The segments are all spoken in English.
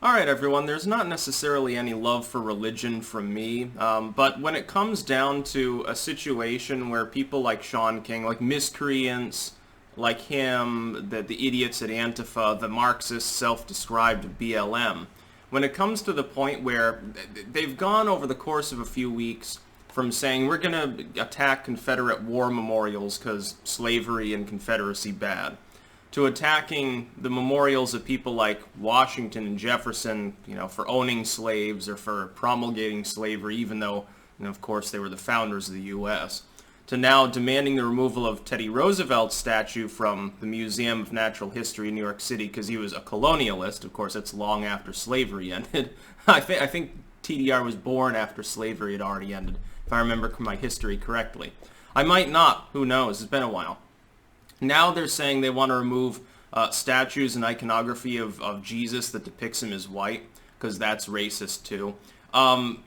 Alright everyone, there's not necessarily any love for religion from me, but when it comes down to a situation where people like Sean King, like miscreants, like him, the idiots at Antifa, the Marxist self-described BLM, when it comes to the point where they've gone over the course of a few weeks from saying we're going to attack Confederate war memorials because slavery and Confederacy bad, to attacking the memorials of people like Washington and Jefferson, for owning slaves or for promulgating slavery, even though, of course, they were the founders of the U.S., to now demanding the removal of Teddy Roosevelt's statue from the Museum of Natural History in New York City because he was a colonialist. Of course, that's long after slavery ended. I think TDR was born after slavery had already ended, if I remember my history correctly. I might not. Who knows? It's been a while. Now they're saying they want to remove statues and iconography of Jesus that depicts him as white, because that's racist too. I'm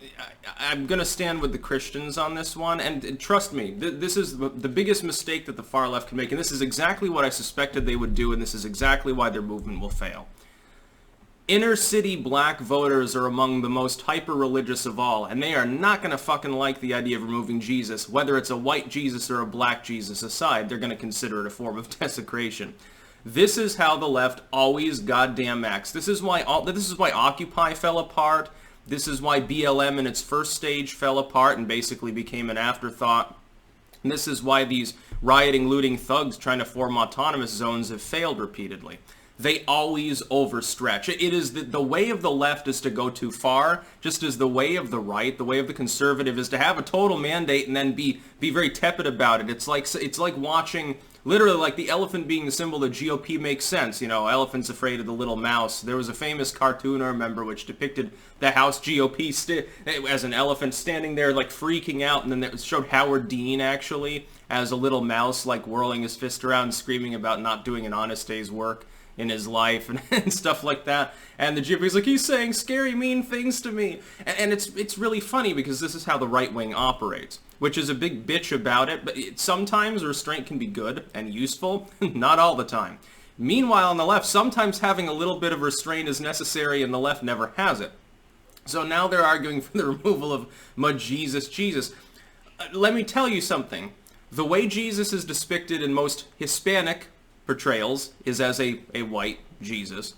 going to stand with the Christians on this one, and trust me, this is the biggest mistake that the far left can make, and this is exactly what I suspected they would do, and this is exactly why their movement will fail. Inner city black voters are among the most hyper-religious of all, and they are not going to fucking like the idea of removing Jesus. Whether it's a white Jesus or a black Jesus aside, they're going to consider it a form of desecration. This is how the left always goddamn acts. This is why Occupy fell apart. This is why BLM in its first stage fell apart and basically became an afterthought. And this is why these rioting, looting thugs trying to form autonomous zones have failed repeatedly. They always overstretch. It is the way of the left is to go too far, just as the way of the right, the way of the conservative, is to have a total mandate and then be very tepid about it. It's like watching, literally like the elephant being the symbol of GOP makes sense. Elephant's afraid of the little mouse. There was a famous cartoon I remember which depicted the House GOP as an elephant standing there like freaking out, and then it showed Howard Dean actually as a little mouse like whirling his fist around screaming about not doing an honest day's work in his life and stuff like that. And the GOP's like, he's saying scary, mean things to me. And it's really funny because this is how the right wing operates, which is a big bitch about it, but sometimes restraint can be good and useful, not all the time. Meanwhile, on the left, sometimes having a little bit of restraint is necessary, and the left never has it. So now they're arguing for the removal of Jesus. Let me tell you something. The way Jesus is depicted in most Hispanic portrayals is as a white Jesus.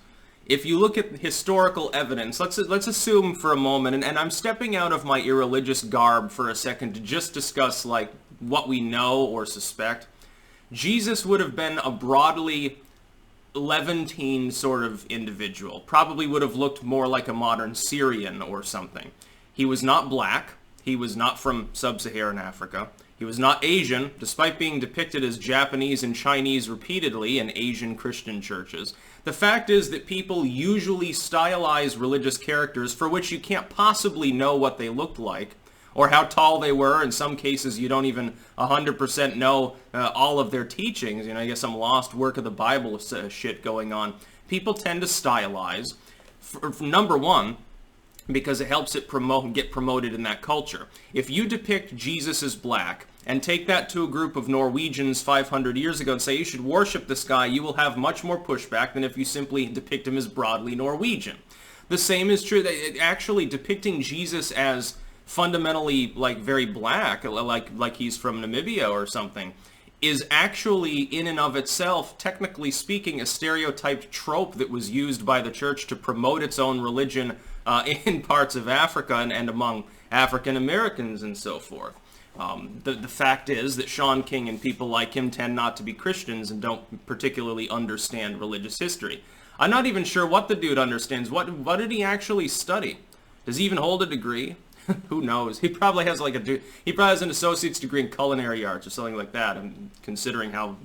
If you look at historical evidence, let's assume for a moment, and I'm stepping out of my irreligious garb for a second to just discuss like what we know or suspect. Jesus would have been a broadly Levantine sort of individual. Probably would have looked more like a modern Syrian or something. He was not black. He was not from sub-Saharan Africa. He was not Asian, despite being depicted as Japanese and Chinese repeatedly in Asian Christian churches. The fact is that people usually stylize religious characters for which you can't possibly know what they looked like, or how tall they were. In some cases, you don't even 100% know all of their teachings. I guess some lost work of the Bible shit going on. People tend to stylize, for number one, because it helps it get promoted in that culture. If you depict Jesus as black and take that to a group of Norwegians 500 years ago and say you should worship this guy, you will have much more pushback than if you simply depict him as broadly Norwegian. The same is true that actually depicting Jesus as fundamentally like very black, like he's from Namibia or something, is actually in and of itself, technically speaking, a stereotyped trope that was used by the church to promote its own religion in parts of Africa and among African Americans and so forth. The fact is that Sean King and people like him tend not to be Christians and don't particularly understand religious history. I'm not even sure what the dude understands. What did he actually study? Does he even hold a degree? Who knows? He probably has he probably has an associate's degree in culinary arts or something like that. And considering how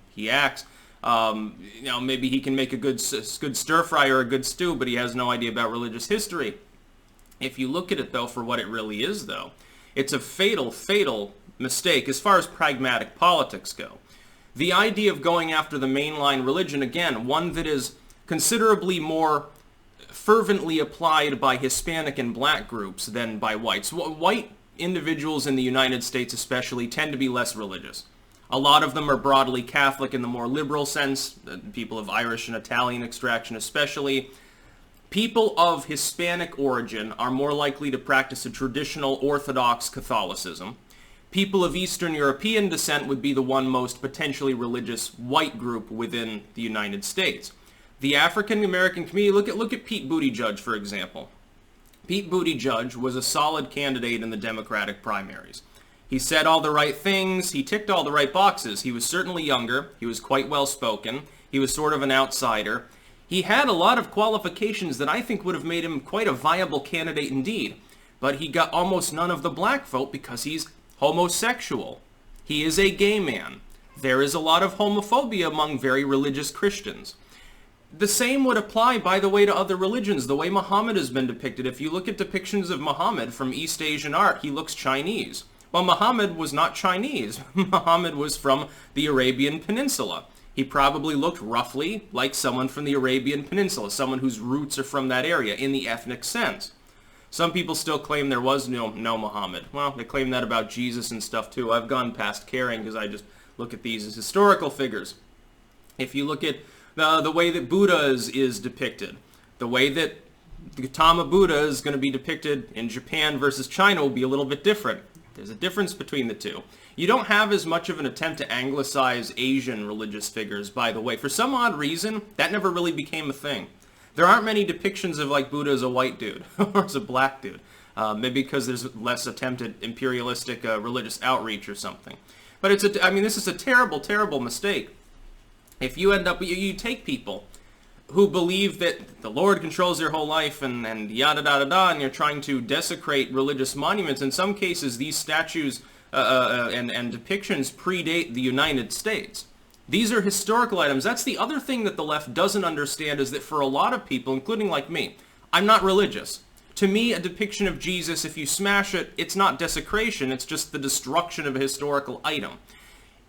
he acts, maybe he can make a good stir fry or a good stew, but he has no idea about religious history. If you look at it though for what it really is, though, it's a fatal mistake as far as pragmatic politics go. The idea of going after the mainline religion, again, one that is considerably more fervently applied by Hispanic and black groups than by whites. White individuals in the United States especially tend to be less religious. A lot of them are broadly Catholic in the more liberal sense, people of Irish and Italian extraction especially. People of Hispanic origin are more likely to practice a traditional Orthodox Catholicism. People of Eastern European descent would be the one most potentially religious white group within the United States. The African American community, look at Pete Buttigieg, for example. Pete Buttigieg was a solid candidate in the Democratic primaries. He said all the right things, he ticked all the right boxes. He was certainly younger, he was quite well spoken, he was sort of an outsider. He had a lot of qualifications that I think would have made him quite a viable candidate indeed. But he got almost none of the black vote because he's homosexual. He is a gay man. There is a lot of homophobia among very religious Christians. The same would apply, by the way, to other religions, the way Muhammad has been depicted. If you look at depictions of Muhammad from East Asian art, he looks Chinese. Well, Muhammad was not Chinese. Muhammad was from the Arabian Peninsula. He probably looked roughly like someone from the Arabian Peninsula, someone whose roots are from that area in the ethnic sense. Some people still claim there was no Muhammad. Well, they claim that about Jesus and stuff too. I've gone past caring because I just look at these as historical figures. If you look at the way that Buddha is depicted, the way that the Gautama Buddha is going to be depicted in Japan versus China will be a little bit different. There's a difference between the two. You don't have as much of an attempt to anglicize Asian religious figures, by the way. For some odd reason, that never really became a thing. There aren't many depictions of like Buddha as a white dude or as a black dude. Maybe because there's less attempt at imperialistic religious outreach or something. But this is a terrible, terrible mistake. If you end up, you take people who believe that the Lord controls their whole life and yada da da da, and you're trying to desecrate religious monuments. In some cases, these statues and depictions predate the United States. These are historical items. That's the other thing that the left doesn't understand, is that for a lot of people, including like me, I'm not religious. To me, a depiction of Jesus, if you smash it, it's not desecration, it's just the destruction of a historical item.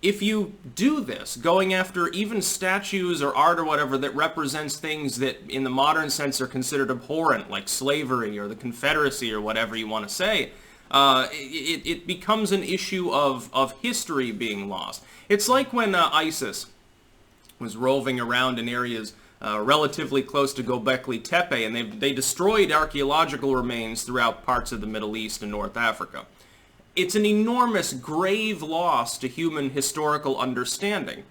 If you do this, going after even statues or art or whatever that represents things that in the modern sense are considered abhorrent, like slavery or the Confederacy or whatever you want to say, it becomes an issue of history being lost. It's like when ISIS was roving around in areas relatively close to Göbekli Tepe, and they destroyed archaeological remains throughout parts of the Middle East and North Africa. It's an enormous, grave loss to human historical understanding.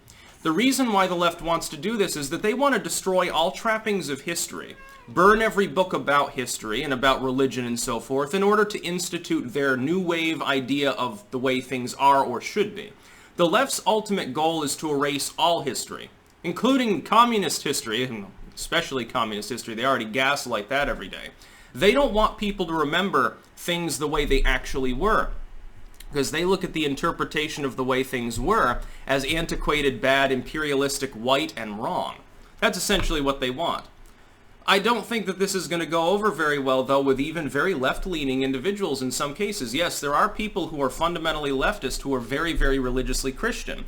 The reason why the left wants to do this is that they want to destroy all trappings of history, burn every book about history and about religion and so forth in order to institute their new wave idea of the way things are or should be. The left's ultimate goal is to erase all history, including communist history, and especially communist history. They already gaslight that every day. They don't want people to remember things the way they actually were, because they look at the interpretation of the way things were as antiquated, bad, imperialistic, white, and wrong. That's essentially what they want. I don't think that this is going to go over very well, though, with even very left-leaning individuals in some cases. Yes, there are people who are fundamentally leftist who are very, very religiously Christian.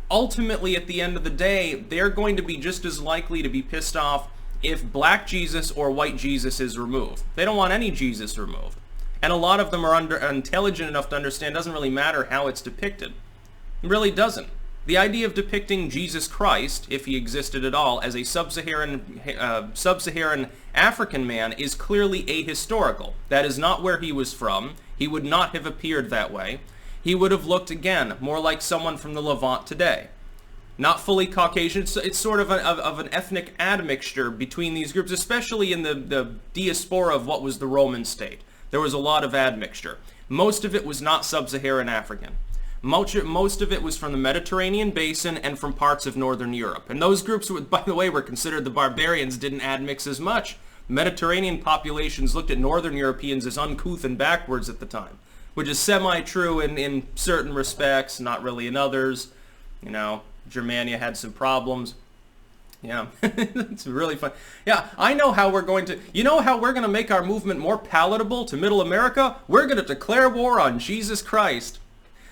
Ultimately, at the end of the day, they're going to be just as likely to be pissed off if black Jesus or white Jesus is removed. They don't want any Jesus removed. And a lot of them are intelligent enough to understand it doesn't really matter how it's depicted. It really doesn't. The idea of depicting Jesus Christ, if he existed at all, as a sub-Saharan African man is clearly ahistorical. That is not where he was from. He would not have appeared that way. He would have looked, again, more like someone from the Levant today. Not fully Caucasian. It's sort of an ethnic admixture between these groups, especially in the diaspora of what was the Roman state. There was a lot of admixture. Most of it was not sub-Saharan African. Most of it was from the Mediterranean basin and from parts of Northern Europe. And those groups, by the way, were considered the barbarians, didn't admix as much. Mediterranean populations looked at Northern Europeans as uncouth and backwards at the time, which is semi-true in certain respects, not really in others. You know, Germania had some problems. Yeah, it's really fun. Yeah, I know how we're going to, you know how we're going to make our movement more palatable to Middle America? We're going to declare war on Jesus Christ.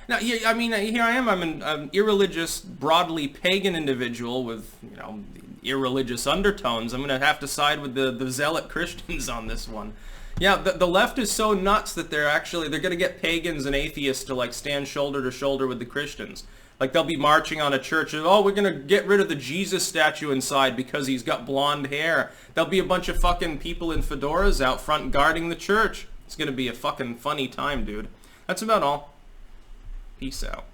Now, I mean, here I am, I'm an irreligious, broadly pagan individual with, you know, irreligious undertones. I'm going to have to side with the zealot Christians on this one. Yeah, the left is so nuts that they're going to get pagans and atheists to like stand shoulder to shoulder with the Christians. Like they'll be marching on a church and, oh, we're going to get rid of the Jesus statue inside because he's got blonde hair. There'll be a bunch of fucking people in fedoras out front guarding the church. It's going to be a fucking funny time, dude. That's about all. Peace out.